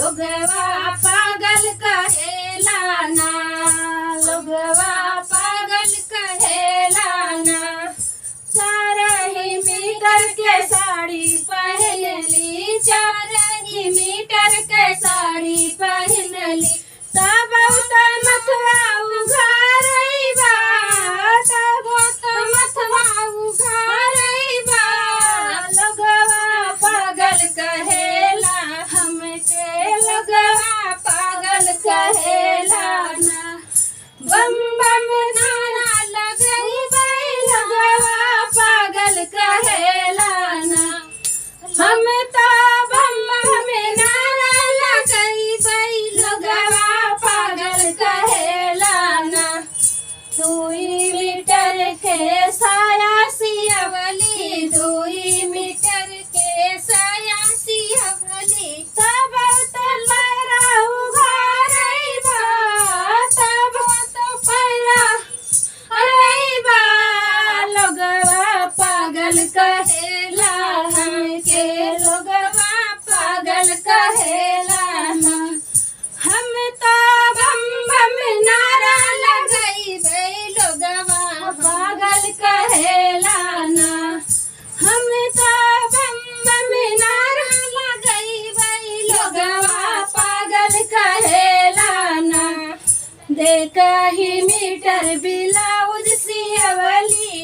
लोगवा पागल कहेला ना, लोगवा पागल कहेला ना। 4 मीटर के साड़ी पहनली, 4 मीटर के साड़ी पहनली, तब तो मथवा उघारई बा, तब तो मथवा उघारई बा। लोगवा पागल कहेला हमके, लोगवा पागल कहेला ना। बम बम नारा लगई बई, लोगवा पागल कहेला ना। हम तो बम बम नारा लगई बई, लोगवा पागल कहेला ना। 2 मीटर के साया सियवली, 2 मीटर के साया सियवली, तब तो पैरा उघारई बा, तब तो पैरा अरई बा। लोगवा पागल कहेला हमके, लोगवा पागल कहेला ना। हम तो बम बम नारा लगई बई, लोगवा पागल कहेला ना। हम तो बम बम नारा लगई बई, लोगवा पागल कहेला ना। 1 मीटर ब्लाउज सियवली,